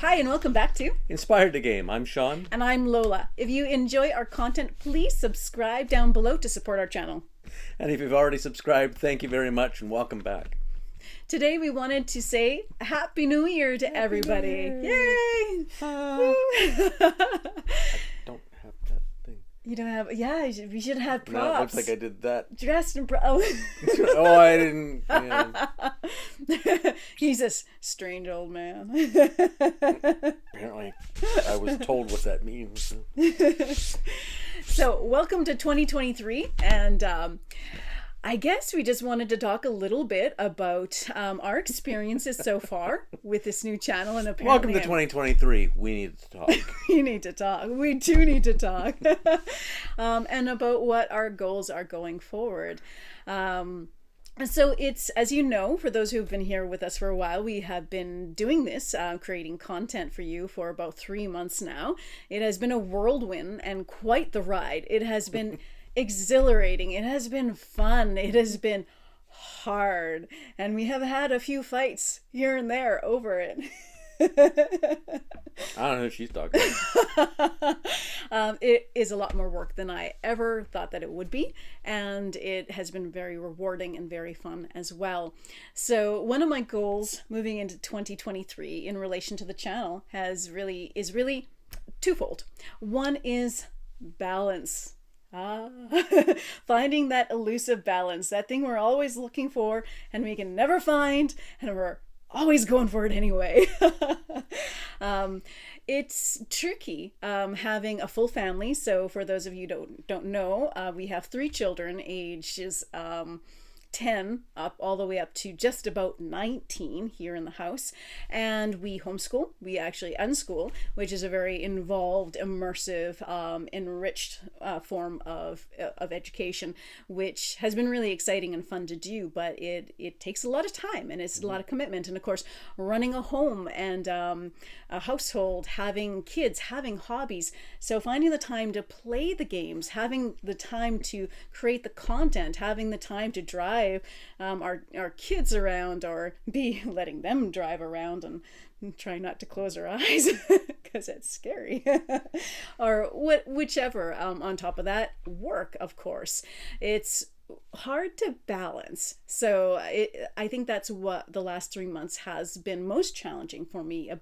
Hi, and welcome back to Inspired to Game. I'm Sean. And I'm Lola. If you enjoy our content, please subscribe down below to support our channel. And if you've already subscribed, thank you very much and welcome back. Today we wanted to say Happy New Year to everybody. Yay! Don't have that thing. You don't have, we should have props. No, it looks like I did that. Dressed in Oh, I didn't. Yeah. He's a strange old man. Apparently, I was told what that means. So, welcome to 2023, and I guess we just wanted to talk a little bit about our experiences so far with this new channel, and apparently Welcome to 2023. We need to talk. You need to talk. We do need to talk, and about what our goals are going forward. So it's, as you know, for those who've been here with us for a while, we have been doing this, creating content for you for about 3 months now. It has been a whirlwind and quite the ride. It has been exhilarating. It has been fun. It has been hard. And we have had a few fights here and there over it. I don't know who she's talking about. It is a lot more work than I ever thought that it would be, and it has been very rewarding and very fun as well. So one of my goals moving into 2023 in relation to the channel is really twofold. One is balance. Finding that elusive balance, that thing we're always looking for and we can never find, and we're always going for it anyway. It's tricky having a full family. So for those of you who don't know, we have 3 children, ages 10 up all the way up to just about 19 here in the house, and we homeschool. We actually unschool, which is a very involved, immersive, enriched form of education, which has been really exciting and fun to do, but it takes a lot of time and it's a lot of commitment, and of course running a home and a household, having kids, having hobbies, so finding the time to play the games, having the time to create the content, having the time to drive our kids around, or be letting them drive around and try not to close our eyes because it's scary, or whichever. On top of that, work, of course, it's hard to balance. So I think that's what the last 3 months has been most challenging for me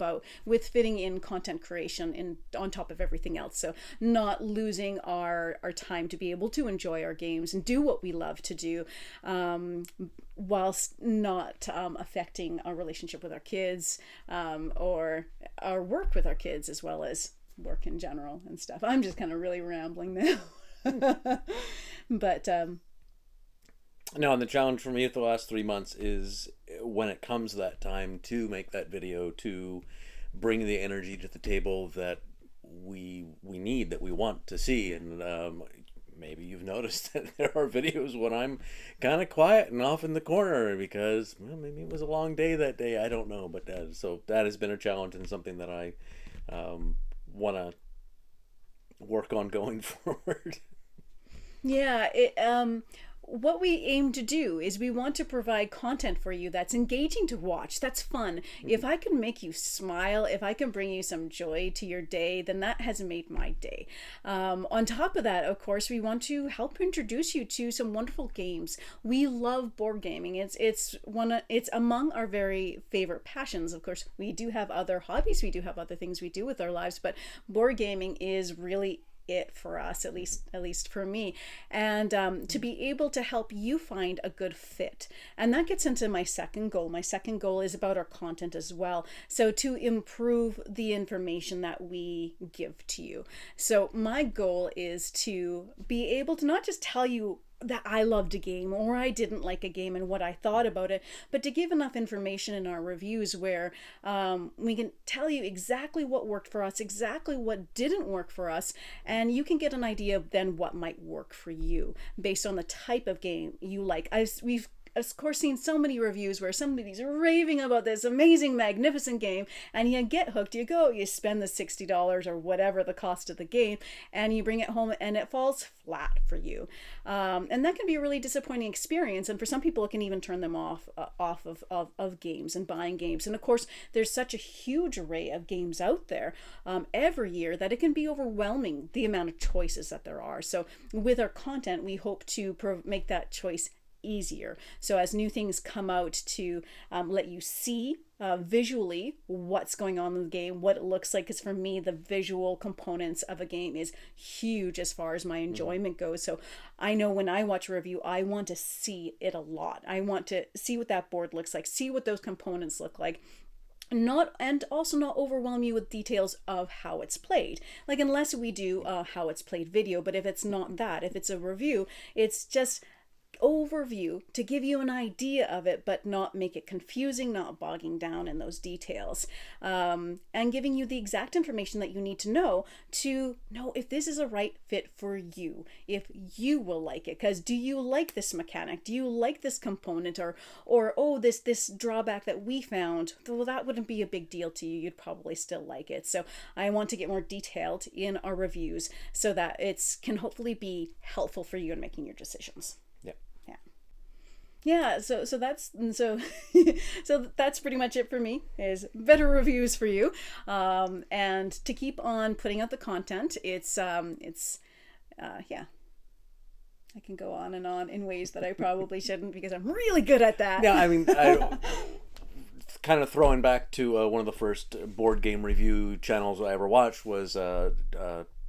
with fitting in content creation and on top of everything else. So not losing our time to be able to enjoy our games and do what we love to do, whilst not affecting our relationship with our kids, or our work with our kids, as well as work in general and stuff. I'm just kind of really rambling now. But No, and the challenge for me for the last 3 months is when it comes to that time to make that video, to bring the energy to the table that we need, that we want to see. And maybe you've noticed that there are videos when I'm kind of quiet and off in the corner because, well, maybe it was a long day that day. I don't know. But so that has been a challenge and something that I want to work on going forward. Yeah, what we aim to do is we want to provide content for you that's engaging to watch, that's fun. If I can make you smile, if I can bring you some joy to your day, then that has made my day. On top of that, of course, we want to help introduce you to some wonderful games. We love board gaming. It's among our very favorite passions. Of course, we do have other hobbies, we do have other things we do with our lives, but board gaming is really it for us, at least for me, and to be able to help you find a good fit. And that gets into my second goal. My second goal is about our content as well, so to improve the information that we give to you. So my goal is to be able to not just tell you that I loved a game or I didn't like a game and what I thought about it, but to give enough information in our reviews where we can tell you exactly what worked for us, exactly what didn't work for us, and you can get an idea of then what might work for you based on the type of game you like. of course seen so many reviews where somebody's raving about this amazing, magnificent game, and you get hooked. You go, you spend the $60 or whatever the cost of the game, and you bring it home and it falls flat for you. And that can be a really disappointing experience. And for some people, it can even turn them off of games and buying games. And of course, there's such a huge array of games out there every year that it can be overwhelming, the amount of choices that there are. So with our content, we hope to make that choice easier. So as new things come out to let you see visually what's going on in the game, what it looks like, because for me the visual components of a game is huge as far as my enjoyment goes. So I know when I watch a review, I want to see it a lot. I want to see what that board looks like, see what those components look like, and also not overwhelm you with details of how it's played, like unless we do how it's played video. But if it's not that, if it's a review, it's just overview to give you an idea of it, but not make it confusing, not bogging down in those details, and giving you the exact information that you need to know if this is a right fit for you, if you will like it. Because do you like this mechanic? Do you like this component? Or oh, this drawback that we found, well, that wouldn't be a big deal to you. You'd probably still like it. So I want to get more detailed in our reviews so that it can hopefully be helpful for you in making your decisions. Yeah, so that's pretty much it for me, is better reviews for you, and to keep on putting out the content. It's I can go on and on in ways that I probably shouldn't, because I'm really good at that. Yeah, I mean, kind of throwing back to one of the first board game review channels I ever watched was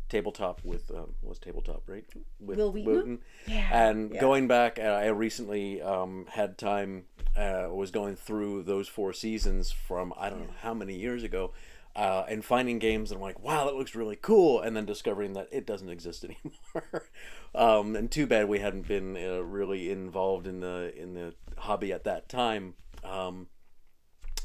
Tabletop with was Tabletop, right? With Will Wheaton? Yeah. And going back, I recently had time, was going through those 4 seasons from I don't know how many years ago, and finding games that I'm like, wow, that looks really cool, and then discovering that it doesn't exist anymore. And too bad we hadn't been really involved in the hobby at that time.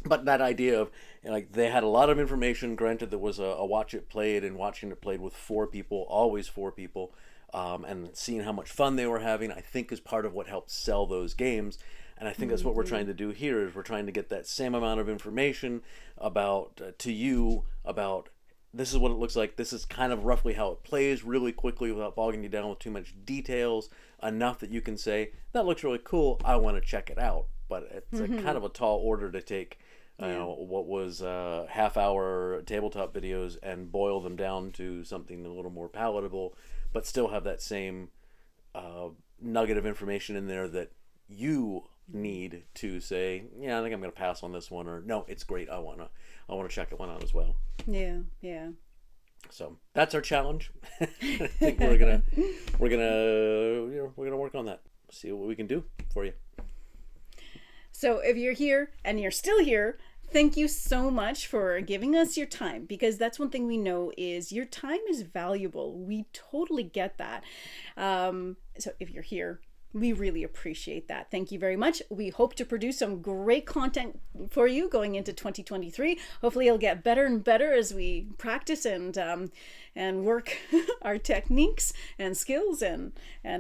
But that idea of, like, they had a lot of information. Granted, there was a watch it played, and watching it played with 4 people, always 4 people, and seeing how much fun they were having, I think, is part of what helped sell those games. And I think that's what we're trying to do here, is we're trying to get that same amount of information about to you about this is what it looks like. This is kind of roughly how it plays, really quickly, without bogging you down with too much details, enough that you can say, that looks really cool, I want to check it out. But it's a kind of a tall order to take what was half-hour tabletop videos and boil them down to something a little more palatable, but still have that same nugget of information in there that you need to say, yeah, I think I'm going to pass on this one, or no, it's great, I want to check it one out as well. Yeah. So that's our challenge. I think we're gonna work on that. See what we can do for you. So if you're here and you're still here, thank you so much for giving us your time, because that's one thing we know is your time is valuable. We totally get that. So if you're here, we really appreciate that. Thank you very much. We hope to produce some great content for you going into 2023. Hopefully it'll get better and better as we practice and work our techniques and skills and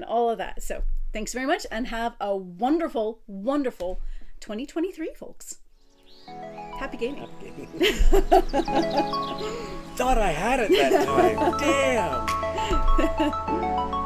all of that. So thanks very much, and have a wonderful, wonderful 2023, folks. Happy gaming. Happy gaming. Thought I had it that time. Damn.